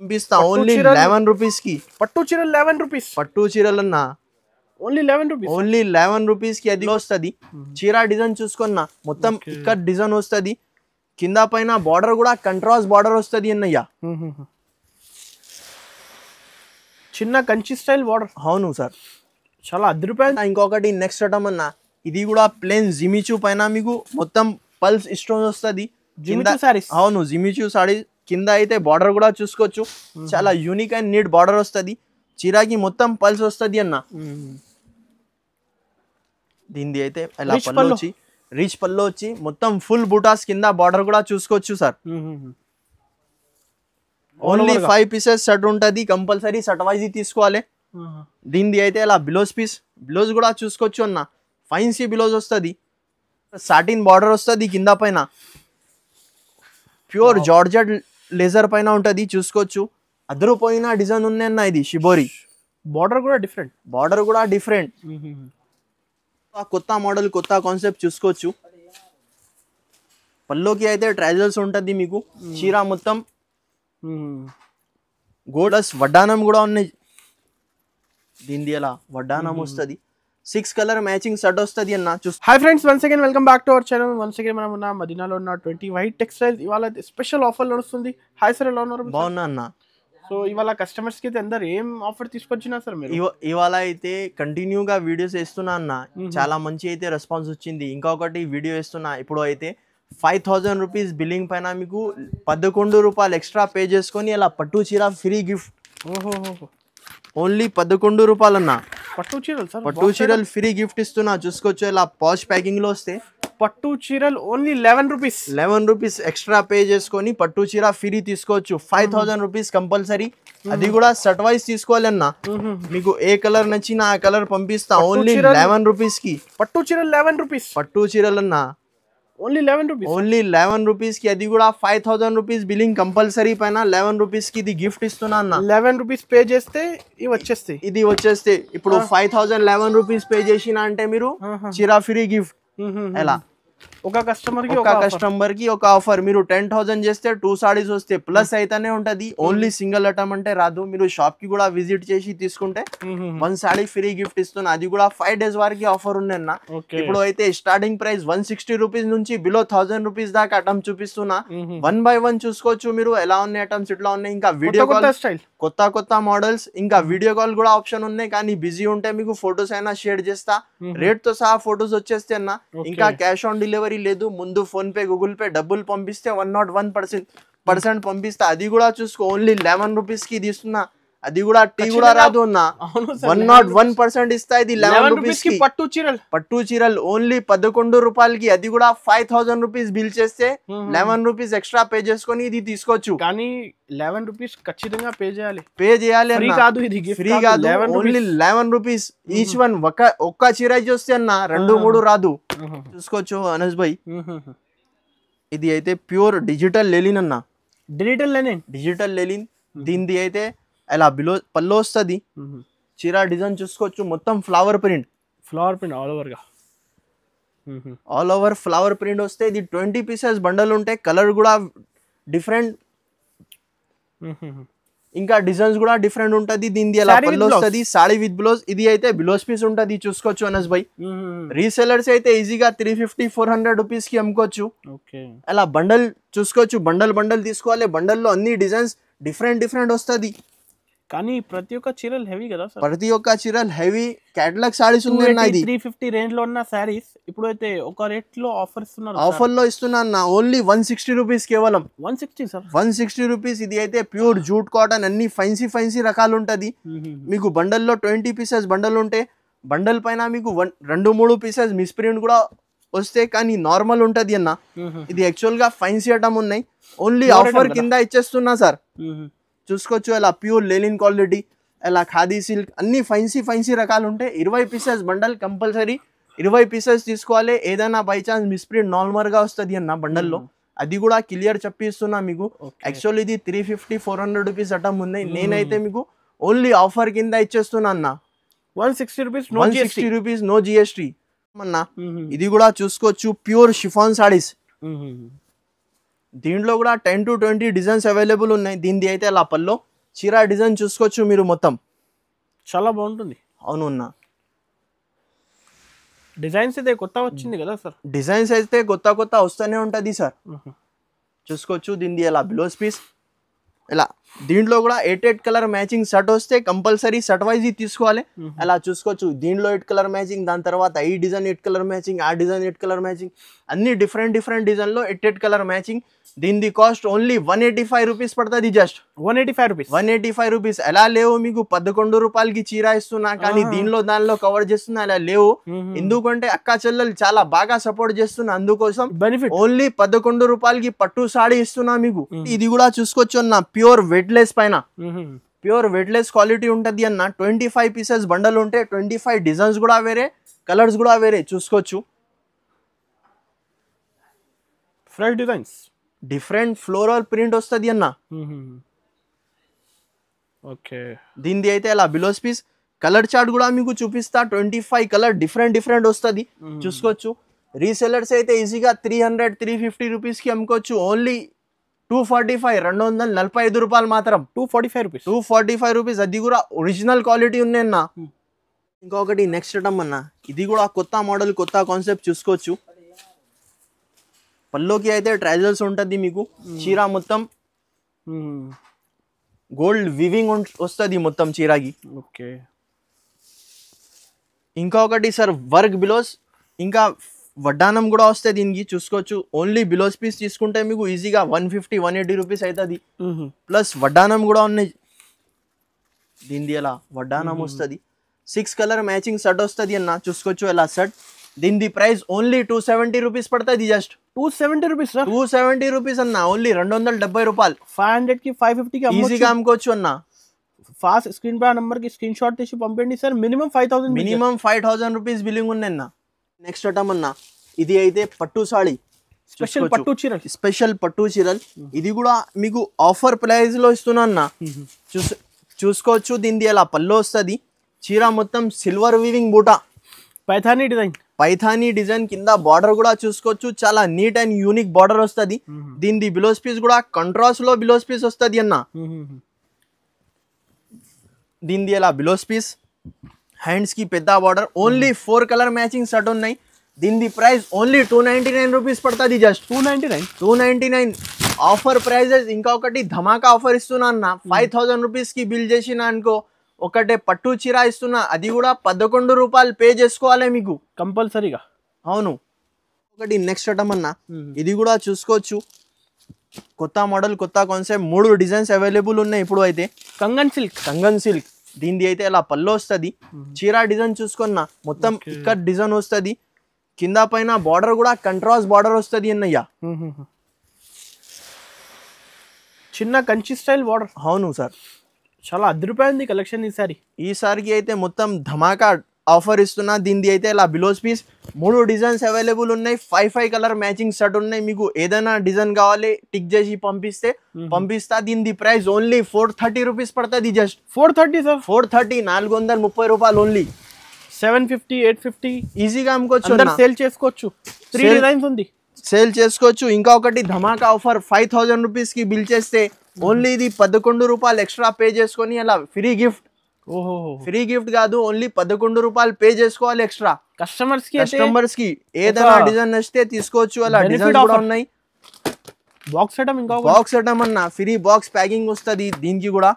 పంపిస్తా only 11 rupees కి. పట్టు చీరలు 11 రూపీస్. పట్టు చీరలన్నా ఓన్లీ 11 రూపీస్. ఓన్లీ 11 రూపీస్ కి అది వస్తుంది. చీర డిజైన్ చూసుకున్నా మొత్తం ఇక్కడ డిజైన్ వస్తుంది. కింద పైన బార్డర్ కూడా కంట్రాస్ట్ బార్డర్ వస్తుంది అన్నయ్య. చిన్న కంచి స్టైల్ బార్డర్. అవును సార్, చాలా అదిరిపోయింది. ఇంకొకటి నెక్స్ట్ ఐటమ్ అన్న, ఇది కూడా ప్లేన్ జిమిచూ పైన మీకు మొత్తం పల్స్ స్టోన్ వస్తుంది. అవును, జిమిచూ సారీ. కింద అయితే బార్డర్ కూడా చూసుకోవచ్చు, చాలా యూనిక్ అండ్ నీట్ బార్డర్ వస్తుంది. చీరాకి మొత్తం పల్స్ వస్తుంది అన్న. దీనిది అయితే ఇలా పళ్ళు వచ్చి రిచ్ పళ్ళు వచ్చి మొత్తం ఫుల్ బూటాస్ కింద బార్డర్ కూడా చూసుకోవచ్చు సార్. ఓన్లీ 5 పీసెస్ సెట్ ఉంటుంది. కంపల్సరీ సెట్ వైజ్ తీసుకోవాలి. దీనిది అయితే ఇలా బ్లౌజ్ పీస్, బ్లౌజ్ కూడా చూసుకోవచ్చు అన్న. ఫైన్సీ బ్లౌజ్ వస్తుంది, సాటిన్ బార్డర్ వస్తుంది కింద పైన. ప్యూర్ జార్జెట్ లేజర్ పైన ఉంటుంది చూసుకోవచ్చు. అదరిపోయిన డిజైన్ ఉన్నాయి అన్న. ఇది షిబోరి బార్డర్ కూడా డిఫరెంట్. బార్డర్ కూడా డిఫరెంట్. కొత్త మోడల్ కొత్త కాన్సెప్ట్ చూసుకోవచ్చు. పల్లోకి అయితే ట్రైజల్స్ ఉంటుంది మీకు. చీర మొత్తం గోడస్ వడ్డానం కూడా ఉన్నాయి. దీనిది అలా వడ్డానం వస్తుంది. 6 కలర్ మ్యాచింగ్ సెట్ వస్తుంది అన్న. Hi friends, once again welcome back to our channel. Once again మనం ఉన్న మదీనాలో ఉన్న 20 వైట్ టెక్స్టైల్స్. ఇవాళ స్పెషల్ ఆఫర్ నడుస్తుంది. హాయ్ సార్, ఎలా ఉన్నారు? బాగున్నా అన్న. సో ఇవాళ కస్టమర్స్ కి అయితే అందరు ఏం ఆఫర్ తీసుకొచ్చినా సార్ మీరు? ఇవాళ అయితే కంటిన్యూగా వీడియోస్ వేస్తున్నా అన్న. చాలా మంచి అయితే రెస్పాన్స్ వచ్చింది. ఇంకొకటి వీడియో వేస్తున్నా ఇప్పుడు అయితే 5000 రూపీస్ బిల్లింగ్ పైన మీకు 11 రూపాయలు ఎక్స్ట్రా పే చేసుకొని ఇలా పట్టు చీర ఫ్రీ గిఫ్ట్. ఓన్లీ 11 రూపాయలు అన్న. పట్టు చీరలు సార్, పట్టు చీరలు ఫ్రీ గిఫ్ట్ ఇస్తున్నా చూసుకోవచ్చు. ఇలా పాష్ ప్యాకింగ్ లో వస్తే పట్టు చీరలు only 11 rupees. 11 rupees extra pay చేసుకొని పట్టు చీర ఫ్రీ తీసుకోవచ్చు. 5000 రూపీస్ కంపల్సరీ. అది కూడా సెట్ వైజ్ తీసుకోవాలి అన్న. మీకు ఏ కలర్ నచ్చినా ఆ కలర్ పంపిస్తా. ఓన్లీ 11 రూపీస్ కి పట్టు చీరలు 11 రూపీస్. పట్టు చీరలు అన్న ఓన్లీ 11 రూపీస్. ఓన్లీ 11 రూపీస్ కి. అది కూడా 5000 రూపీస్ బిల్లింగ్ కంపల్సరీ పైన 11 రూపీస్ కి ఇది గిఫ్ట్ ఇస్తున్నా అన్న. 11 రూపీస్ పే చేస్తే ఇవి వచ్చేస్తాయి. ఇది వచ్చేస్తే ఇప్పుడు 5011 రూపీస్ పే చేసిన అంటే మీరు చీర ఫ్రీ గిఫ్ట్. ఎలా ఒక కస్టమర్ కి ఒక ఆఫర్. మీరు 10,000 చేస్తే 2 సారీస్ వస్తే ప్లస్ అయితేనే ఉంటది. ఓన్లీ సింగిల్ ఐటమ్ అంటే రాదు. మీరు షాప్ కి కూడా విజిట్ చేసి తీసుకుంటే 1 సారీ ఫ్రీ గిఫ్ట్ ఇస్తున్నా. అది కూడా 5 days వరకు ఆఫర్ ఉంది అన్న. ఇప్పుడు అయితే స్టార్టింగ్ ప్రైస్ 160 రూపీస్ నుంచి బిలో 1000 రూపీస్ దాకా ఐటమ్ చూపిస్తున్నా. 1 by 1 చూసుకోవచ్చు మీరు ఎలా ఉన్నాయి ఐటమ్స్. ఇట్లా ఉన్నాయి. ఇంకా వీడియో కాల్ స్టైల్ కొత్త మోడల్స్, ఇంకా వీడియో కాల్ కూడా ఆప్షన్ ఉన్నాయి. కానీ బిజీ ఉంటే మీకు ఫొటోస్ అయినా షేర్ చేస్తా. రేట్ తో సహా ఫొటోస్ వచ్చేస్తే అన్న. ఇంకా క్యాష్ ఆన్ డెలివరీ లేదు. ముందు ఫోన్ పే గూగుల్ పే డబ్బులు పంపిస్తే 101% పంపిస్తా. అది కూడా చూసుకో. ఓన్లీ 11 రూపీస్ కి తీస్తున్నా. అది కూడా టీ కూడా రాదు అన్న. 101% ఇస్తా. ఇది 11 రూపీస్ కి పట్టు చీరలు ఓన్లీ 11 రూపాయలకి. అది కూడా 5000 రూపీస్ బిల్ చేస్తే 11 రూపీస్ ఎక్స్ట్రా పే చేసుకొని ఇది తీసుకోవచ్చు. కానీ 11 రూపీస్ ఖచ్చితంగా పే చేయాలి. ఫ్రీ కాదు, ఇది ఫ్రీ కాదు. Only 11 rupees each one. ఒక్క చీర చూస్తే అన్న 2-3 రాదు. చూసుకోవచ్చు అనస్ భాయ్. ఇది అయితే ప్యూర్ డిజిటల్ లెలిన్ అన్న. డిజిటల్ లెలిన్. దీనిది అయితే ఇలా బిలో పళ్ళు వస్తుంది. చీర డిజైన్ చూసుకోవచ్చు. మొత్తం flower print all over flower print వస్తే ఇది 20 పీసెస్ బండల్ ఉంటాయి. కలర్ కూడా డిఫరెంట్, ఇంకా డిజైన్స్ కూడా డిఫరెంట్ ఉంటది. దీనిది ఎలా పళ్ళు వస్తుంది. Saree with blouse. ఇది అయితే బ్లౌజ్ పీస్ ఉంటది చూసుకోవచ్చు అనస్ భాయ్. రీసెలర్స్ అయితే ఈజీగా 350-400 రూపీస్ కి అమ్ముకోవచ్చు. అలా బండల్ చూసుకోవచ్చు. బండల్ తీసుకోవాలి. బండల్లో అన్ని డిజైన్స్ డిఫరెంట్ వస్తుంది. కానీ ప్రతి ఒక్క చీరలు హెవీ కదా సార్. ప్రతి ఒక్క చీరలు హెవీ కేటలాగ్ సారీస్ ఉన్నాయి. 350 రేంజ్ లో ఉన్న సారీస్ ఇప్పుడు అయితే ఒక రేట్ లో ఆఫర్ లో ఇస్తున్నా అన్న. Only 160 rupees. కేవలం 160 సార్. 160 రూపీస్. ఇది అయితే ప్యూర్ జూట్ కాటన్. అన్ని ఫైన్సీ రకాలు ఉంటది. మీకు బండల్లో 20 పీసెస్ బండల్ ఉంటే బండల్ పైన మీకు 2-3 పీసెస్ మిస్ ప్రింట్ కూడా వస్తే కానీ నార్మల్ ఉంటది అన్న. ఇది యాక్చువల్ గా ఫైన్సీ ఐటమ్ ఉన్నాయి. ఓన్లీ ఆఫర్ కింద ఇచ్చేస్తున్నా సార్. చూసుకోవచ్చు. ఇలా ప్యూర్ లెనిన్ క్వాలిటీ, ఇలా ఖాదీ సిల్క్ అన్ని ఫైన్సీ రకాలు ఉంటాయి. 20 పీసెస్ బండల్ కంపల్సరీ. 20 పీసెస్ తీసుకోవాలి. ఏదైనా by chance miss print normal గా వస్తుంది అన్న బండల్లో. అది కూడా క్లియర్ చెప్పిస్తున్నా మీకు. యాక్చువల్ ఇది 350-400 రూపీస్ ఐటమ్ ఉన్నాయి. నేనైతే మీకు ఓన్లీ ఆఫర్ కింద ఇచ్చేస్తున్నా అన్న. 160 రూపీస్ నో GST అన్న. ఇది కూడా చూసుకోవచ్చు. Pure chiffon saris. దీంట్లో కూడా 10 to 20 డిజైన్స్ అవైలబుల్ ఉన్నాయి. దీనిది అయితే అలా పల్లో చీర డిజైన్ చూసుకోవచ్చు మీరు మొత్తం. చాలా బాగుంటుంది. అవును అన్న. డిజైన్స్ అయితే కొత్త వచ్చింది కదా సార్? డిజైన్స్ అయితే కొత్త కొత్త వస్తూనే ఉంటుంది సార్. చూసుకోవచ్చు. దీనిది ఎలా బ్లౌజ్ పీస్ ఇలా. దీంట్లో కూడా 8 కలర్ మ్యాచింగ్ షర్ట్ వస్తే కంపల్సరీ షర్ట్ వైజ్ తీసుకోవాలి. అలా చూసుకోవచ్చు. దీంట్లో 8 కలర్ మ్యాచింగ్, దాని తర్వాత ఈ డిజైన్ 8 కలర్ మ్యాచింగ్, ఆ డిజైన్ 8 కలర్ మ్యాచింగ్, అన్ని డిఫరెంట్ డిజైన్లో 8 కలర్ మ్యాచింగ్. దీని కాస్ట్ ఓన్లీ 185 రూపీస్ పడుతుంది. Just 185 rupees. 185 రూపీస్. ఎలా లేవు మీకు 11 రూపాయలకి చీర ఇస్తున్నా కానీ దీనిలో దానిలో కవర్ చేస్తున్నా అలా లేవు. ఎందుకంటే అక్క చెల్లెలు చాలా బాగా సపోర్ట్ చేస్తున్నా, అందుకోసం బెనిఫిట్. ఓన్లీ 11 రూపాయలకి పట్టు సాడీ ఇస్తున్నా మీకు. ఇది కూడా చూసుకోవచ్చు అన్న, ప్యూర్ వెట్లెస్ పైన. ప్యూర్ వెట్లెస్ క్వాలిటీ ఉంటుంది అన్న. 25 పీసెస్ బండల్ ఉంటే 25 డిజైన్స్ కూడా వేరే, కలర్స్ కూడా వేరే. చూసుకోవచ్చు. Fresh designs, different floral print వస్తుంది అన్న. ఓకే. దీనిది అయితే అలా బ్లౌజ్ పీస్. కలర్ చార్ట్ కూడా మీకు చూపిస్తా. 25 కలర్ డిఫరెంట్ వస్తుంది. చూసుకోవచ్చు. రీసెలర్స్ అయితే ఈజీగా 300-350 రూపీస్కి అమ్ముకోవచ్చు. ఓన్లీ 245, 245 రూపాయలు మాత్రం. 245 రూపీస్. 245 రూపీస్. అది కూడా ఒరిజినల్ క్వాలిటీ ఉన్నాయన్న. ఇంకొకటి నెక్స్ట్ ఐటమ్ అన్న, ఇది కూడా కొత్త మోడల్, కొత్త కాన్సెప్ట్. చూసుకోవచ్చు. పల్లోకి అయితే ట్రైజల్స్ ఉంటుంది మీకు. చీర మొత్తం గోల్డ్ వివింగ్ వస్తుంది మొత్తం చీరకి. ఓకే. ఇంకొకటి సార్ వర్క్ బిలోస్, ఇంకా వడ్డానం కూడా వస్తుంది దీనికి. చూసుకోవచ్చు. ఓన్లీ బిలోస్ పీస్ తీసుకుంటే మీకు ఈజీగా 150-180 రూపీస్ అవుతుంది. ప్లస్ వడ్డానం కూడా ఉన్నాయి. దీనిది ఎలా వడ్డానం వస్తుంది. 6 కలర్ మ్యాచింగ్ షర్ట్ వస్తుంది అన్న. చూసుకోవచ్చు ఎలా షర్ట్. దీని ప్రైస్ ఓన్లీ 270 రూపీస్ పడుతుంది. Just 270 rupees sir. 270 రూపీస్ అన్న. ఓన్లీ 270 రూపాయలు. 500కి 550కి ఈజీగా అమ్ముకోవచ్చు అన్న. ఫాస్ట్ స్క్రీన్ పై నంబర్ కి స్క్రీన్ షాట్ తీసి పంపండి సార్. మినిమం 5000 రూపీస్ బిల్లింగ్ ఉంది అన్న. నెక్స్ట్ ఐటమ్ అన్న, ఇది అయితే పట్టు సాడీ. స్పెషల్ పట్టు చీరలు. స్పెషల్ పట్టు చీరలు. ఇది కూడా మీకు ఆఫర్ ప్రైస్ లో ఇస్తున్నా అన్న. చూసుకోవచ్చు. దీనిది ఎలా పళ్ళు వస్తుంది. చీర మొత్తం సిల్వర్ వీవింగ్ బూటా, పైథానీ డిజైన్ కింద బార్డర్ కూడా చూసుకోవచ్చు. చాలా నీట్ అండ్ యూనిక్ బార్డర్ వస్తుంది. దీనిది బ్లౌజ్ పీస్ కూడా కంట్రాస్ట్ లో బ్లౌజ్ పీస్ వస్తుంది అన్న. దీనిది ఎలా బ్లౌజ్ పీస్, హ్యాండ్స్ కి పెద్ద border. Only 4 colour matching shirt ఉన్నాయి. దీనిది ప్రైస్ ఓన్లీ 299 రూపీస్ పడుతుంది. Just 299 offer prices. ఇంకొకటి ధమాకా ఆఫర్ ఇస్తున్నా అన్న. 5000 రూపీస్ కి బిల్ చేసిన అనుకో, ఒకటే పట్టు చీర ఇస్తున్నా. అది కూడా 11 రూపాయలు పే చేసుకోవాలి మీకు కంపల్సరీగా. అవును. ఒకటి నెక్స్ట్ ఐటమ్ అన్న, ఇది కూడా చూసుకోవచ్చు. కొత్త మోడల్, కొత్త కాన్సెప్ట్. 3 డిజైన్స్ అవైలబుల్ ఉన్నాయి ఇప్పుడు అయితే. Kangen silk. దీనిది అయితే అలా పళ్ళు వస్తుంది. చీర డిజైన్ చూసుకున్నా మొత్తం ఇక్కడ డిజైన్ వస్తుంది. కింద పైన బార్డర్ కూడా కంట్రాస్ట్ బార్డర్ వస్తుంది అన్నయ్య. చిన్న కంచి స్టైల్ బార్డర్. అవును సార్. చాలా అదిరిపోయింది కలెక్షన్ ఈసారికి అయితే మొత్తం ధమాకా ఆఫర్ ఇస్తున్నా. దీనిది అయితే ఇలా బ్లౌజ్ పీస్. 3 డిజైన్స్ అవైలబుల్ ఉన్నాయి. 5 కలర్ మ్యాచింగ్ షర్ట్ ఉన్నాయి. మీకు ఏదైనా డిజైన్ కావాలి టిక్ చేసి పంపిస్తా. దీనిది ప్రైస్ ఓన్లీ 430 రూపీస్ పడుతుంది. Just 430 sir. 430, 430 రూపాయలు ఓన్లీ. 750, 850 ఈజీగా అమ్ముకోవచ్చు. సేల్ చేసుకోవచ్చు. 3 డిజైన్స్ ఉంది, సేల్ చేసుకోవచ్చు. ఇంకొకటి ధమాకా ఆఫర్. 5000 రూపీస్ కి బిల్ చేస్తే ఓన్లీ ఇది 11 రూపాయలు ఎక్స్ట్రా పే చేసుకొని అలా ఫ్రీ గిఫ్ట్. ఫ్రీ గిఫ్ట్ కాదు, ఓన్లీ 11 రూపాయలు పే చేసుకోవాలి ఎక్స్ట్రా. కస్టమర్స్ కి ఏదైనా డిజైన్ నచ్చితే తీసుకోవచ్చు. అలా డిజైన్ కూడా ఉన్నాయి. బాక్స్ ఐటమ్ అన్న, ఫ్రీ బాక్స్ ప్యాకింగ్ వస్తుంది. దీనికి కూడా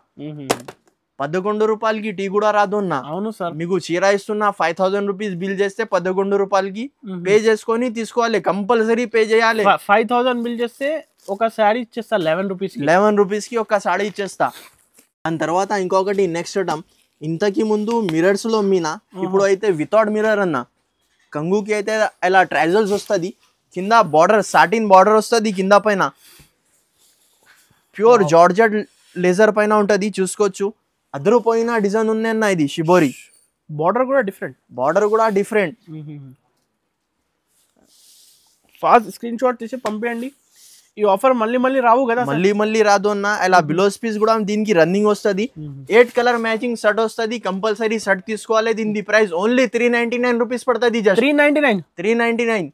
11 రూపాయలకి టీ కూడా రాదు అన్న. అవును సార్. మీకు చీర ఇస్తున్నా. 5000 రూపీస్ బిల్ చేస్తే 11 రూపాయలకి పే చేసుకొని తీసుకోవాలి. కంపల్సరీ పే చేయాలి. 5000 బిల్ చేస్తే ఒక శారీ ఇచ్చేస్తా 11 రూపీస్కి ఒక సాడీ ఇచ్చేస్తా. దాని తర్వాత ఇంకొకటి నెక్స్ట్ ఐటమ్. ఇంతకి ముందు మిరర్స్ లో మీనా, ఇప్పుడు అయితే వితౌట్ మిర్రర్ అన్న. కంగుకి అయితే ఇలా ట్రైజల్స్ వస్తుంది. కింద బార్డర్ సాటిన్ బార్డర్ వస్తుంది. కింద పైన ప్యూర్ జార్జెట్ లేజర్ పైన ఉంటుంది. చూసుకోవచ్చు. అదరిపోయిన డిజైన్ ఉన్నాయన్న. ఇది షిబోరి. బార్డర్ కూడా డిఫరెంట్. ఫాస్ట్ స్క్రీన్ షాట్ తీసి పంపేయండి. ఈ ఆఫర్ మళ్ళీ రావు కదా. మళ్ళీ రాదు అన్న. ఇలా బ్లౌజ్ పీస్ కూడా దీనికి రన్నింగ్ వస్తుంది. 8 కలర్ మ్యాచింగ్ షర్ట్ వస్తుంది. కంపల్సరీ షర్ట్ తీసుకోవాలి. దీని ప్రైస్ ఓన్లీ 399 రూపీస్ పడుతుంది. 399.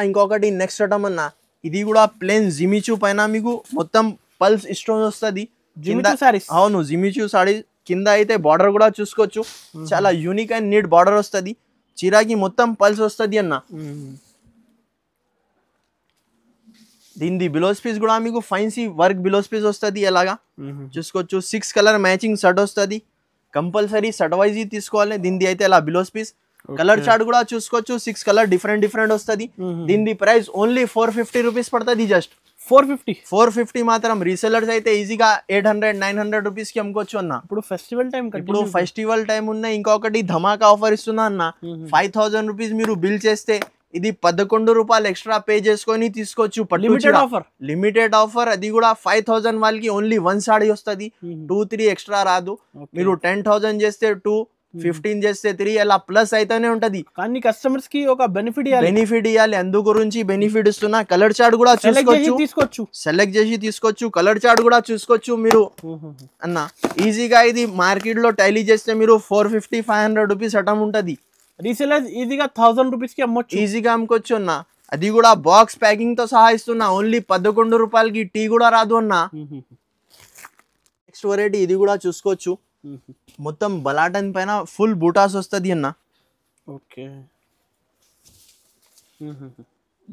ఇంకొకటి నెక్స్ట్ ఐటమ్ అన్న, ఇది కూడా ప్లేన్ జిమిచూ పైన మీకు మొత్తం పల్స్ స్టోన్ వస్తుంది. జిమిచూ సారీస్. అవును జిమిచూ సారీ. కింద అయితే బార్డర్ కూడా చూసుకోవచ్చు, చాలా యూనిక్ అండ్ నీట్ బార్డర్ వస్తుంది. చీరాకి మొత్తం పల్స్ వస్తుంది అన్న. దీని బ్లౌజ్ పీస్ కూడా మీకు ఫైన్సీ వర్క్ బ్లౌజ్ పీస్ వస్తుంది. ఎలాగా చూసుకోవచ్చు, 6 కలర్ మ్యాచింగ్ షర్ట్ వస్తుంది. కంపల్సరీ షర్ట్ వైజ్ తీసుకోవాలి. దీనిది అయితే ఇలా బ్లౌజ్ పీస్. కలర్ చార్ట్ కూడా చూసుకోవచ్చు, 6 కలర్ డిఫరెంట్ వస్తుంది. దీని ప్రైస్ ఓన్లీ 450 రూపీస్ పడుతుంది. జస్ట్ 450 మాత్రం. రీసెలర్స్ అయితే ఈజీగా 800-900 రూపీస్ కి అమ్ముకోవచ్చు అన్న. ఇప్పుడు ఫెస్టివల్ టైం ఉన్నాయి. ఇంకొకటి ధమాకా ఆఫర్ ఇస్తున్నా అన్న. 5000 రూపీస్ మీరు బిల్ చేస్తే ఇది 11 రూపాయలు ఎక్స్ట్రా పే చేసుకొని తీసుకోవచ్చు. Limited offer. అది కూడా 5000 వాళ్ళకి ఓన్లీ 1 సాడీ వస్తుంది. 2-3 ఎక్స్ట్రా రాదు. మీరు 10,000 చేస్తే 2, 15 చేస్తే 3 అలా ప్లస్ అయితేనే ఉంటది. కానీ కస్టమర్స్ కి ఒక బెనిఫిట్ ఇవ్వాలి. అందు గురించి బెనిఫిట్ ఇస్తున్నా. కలర్ చార్ట్ కూడా చూసుకోవచ్చు, సెలెక్ట్ చేసి తీసుకోవచ్చు. కలర్ చార్ట్ కూడా చూసుకోవచ్చు మీరు అన్న. ఈజీగా ఇది మార్కెట్ లో టైలీ చేస్తే మీరు 450-500 రూపీస్ అటం ఉంటది. రీసెలర్స్ ఈజీగా 1000 రూపీస్ కి అమ్మొచ్చు, ఈజీగా అమ్ముకోవచ్చు అన్న. అది కూడా బాక్స్ ప్యాకింగ్ తో సహా ఇస్తున్నా. ఓన్లీ 11 రూపాయలకి టీ కూడా రాదు అన్న. నెక్స్ట్ వెరైటీ ఇది కూడా చూసుకోవచ్చు. మొత్తం బలాటన్ పైన ఫుల్ బూటాస్ వస్తుంది అన్న. ఓకే.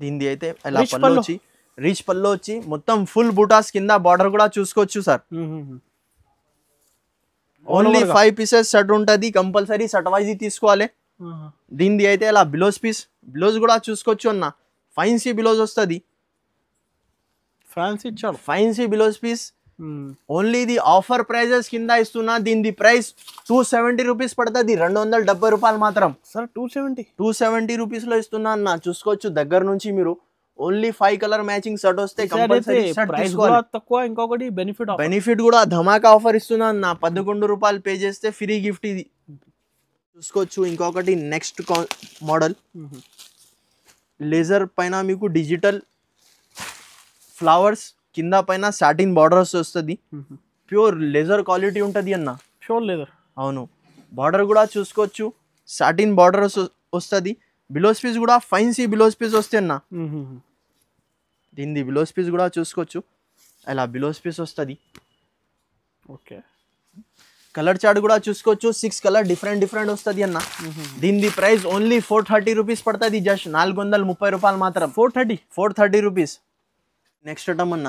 దీనిది అయితే ఇలా పళ్ళు వచ్చి రీచ్ పళ్ళు వచ్చి మొత్తం ఫుల్ బూటాస్ కింద బార్డర్ కూడా చూసుకోవచ్చు సార్. ఓన్లీ 5 పీసెస్ షర్ట్ ఉంటుంది. కంపల్సరీ షర్ట్ వైజ్ తీసుకోవాలి. దీనిది అయితే ఇలా బ్లౌజ్ పీస్. బ్లౌజ్ కూడా చూసుకోవచ్చు అన్న. ఫైన్సీ బ్లౌజ్ వస్తుంది. Fancy blouse piece. ఓన్లీ ఇది ఆఫర్ ప్రైజెస్ కింద ఇస్తున్నా. దీని ప్రైస్ 270 రూపీస్ పడుతుంది. 270 రూపాయలు మాత్రం సార్. 270 రూపీస్ లో ఇస్తున్నా అన్న. చూసుకోవచ్చు దగ్గర నుంచి మీరు. ఓన్లీ 5 కలర్ మ్యాచింగ్ షర్ట్ వస్తే కంపల్సరీ షర్ట్ తీసుకోవాలి. తక్కువ. ఇంకొకటి బెనిఫిట్ కూడా ధమాకా ఆఫర్ ఇస్తున్నా అన్న. 11 రూపాయలు పే చేస్తే ఫ్రీ గిఫ్ట్ ఇది చూసుకోవచ్చు. ఇంకొకటి నెక్స్ట్ మోడల్ లేజర్ పైన మీకు డిజిటల్ ఫ్లవర్స్ కింద పైన సాటిన్ బార్డర్స్ వస్తుంది. ప్యూర్ లేజర్ క్వాలిటీ ఉంటుంది అన్న. Pure leather. అవును. బార్డర్ కూడా చూసుకోవచ్చు, సాటిన్ బార్డర్స్ వస్తుంది. బ్లౌజ్ పీస్ కూడా ఫైన్సీ బ్లౌజ్ పీస్ వస్తాయి అన్న. దీనిది బ్లౌజ్ పీస్ కూడా చూసుకోవచ్చు, అలా బ్లౌజ్ పీస్ వస్తుంది. ఓకే. కలర్ చార్ట్ కూడా చూసుకోవచ్చు, 6 కలర్ డిఫరెంట్ వస్తుంది అన్న. దీని ప్రైస్ ఓన్లీ 430 రూపీస్ పడుతుంది. జస్ట్ 430 రూపాయలు మాత్రం. 430 రూపీస్. నెక్స్ట్ ఐటమ్ అన్న.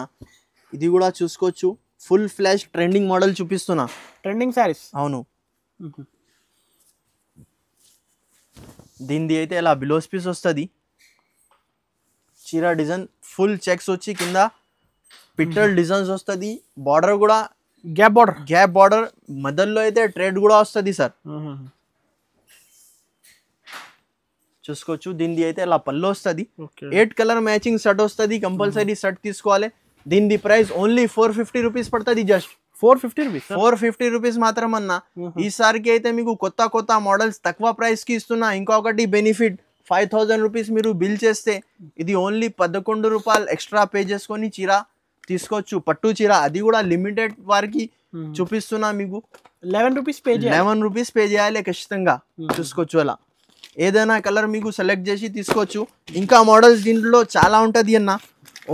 ఇది కూడా చూసుకోవచ్చు, ఫుల్ ఫ్లాష్ ట్రెండింగ్ మోడల్ చూపిస్తున్నా. ట్రెండింగ్ సారీస్. అవును. దీనిది అయితే ఇలా బ్లౌజ్ పీస్ వస్తుంది. చీర డిజైన్ ఫుల్ చెక్స్ వచ్చి కింద పిట్టల్ డిజైన్స్ వస్తుంది. బార్డర్ కూడా గ్యాప్ బార్డర్. మధ్యలో అయితే ట్రేడ్ కూడా వస్తుంది సార్. చూసుకోవచ్చు. దీనిది అయితే ఇలా పళ్ళు వస్తుంది. 8 కలర్ మ్యాచింగ్ షర్ట్ వస్తుంది. కంపల్సరీ షర్ట్ తీసుకోవాలి. దీని ప్రైస్ ఓన్లీ 450 రూపీస్ పడుతుంది. జస్ట్ 450 రూపీస్ మాత్రం అన్న. ఈసారికి అయితే మీకు కొత్త మోడల్స్ తక్కువ ప్రైస్ కి ఇస్తున్నా. ఇంకొకటి బెనిఫిట్, 5000 రూపీస్ మీరు బిల్ చేస్తే ఇది ఓన్లీ 11 రూపాయలు ఎక్స్ట్రా పే చేసుకొని చీర తీసుకోవచ్చు. పట్టు చీర. అది కూడా లిమిటెడ్ వారికి చూపిస్తున్నా మీకు. 11 రూపీస్ పే చేయాలి ఖచ్చితంగా. చూసుకోవచ్చు. అలా ఏదైనా కలర్ మీకు సెలెక్ట్ చేసి తీసుకోవచ్చు. ఇంకా మోడల్స్ దీంట్లో చాలా ఉంటుంది అన్న.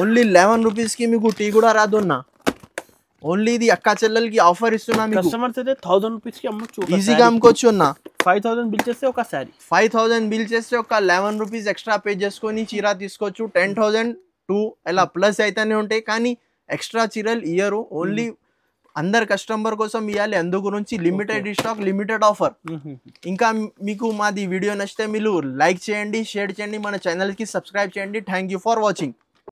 ఓన్లీ 11 రూపీస్కి మీకు టీ కూడా రాదు అన్న. ఓన్లీ ఇది అక్క చెల్లెలకి ఆఫర్ ఇస్తున్నా. కస్టమర్స్ అయితే 1000 రూపీస్ కి అమ్మొచ్చు, ఈజీగా అమ్ముకోవచ్చు అన్న. 5000 బిల్ చేస్తే ఒక సారీ, 5000 బిల్ చేస్తే ఒక 11 రూపీస్ ఎక్స్ట్రా పే చేసుకొని చీర తీసుకోవచ్చు. 10,000 2 ఇలా ప్లస్ అయితేనే ఉంటాయి. కానీ ఎక్స్ట్రా చీరలు ఇయ్యరు. ఓన్లీ అందరు కస్టమర్ కోసం ఇవ్వాలి. అందు గురించి లిమిటెడ్ స్టాక్, లిమిటెడ్ ఆఫర్. ఇంకా మీకు మాది వీడియో నచ్చితే మీరు లైక్ చేయండి, షేర్ చేయండి, మన ఛానల్కి సబ్స్క్రైబ్ చేయండి. Thank you for watching.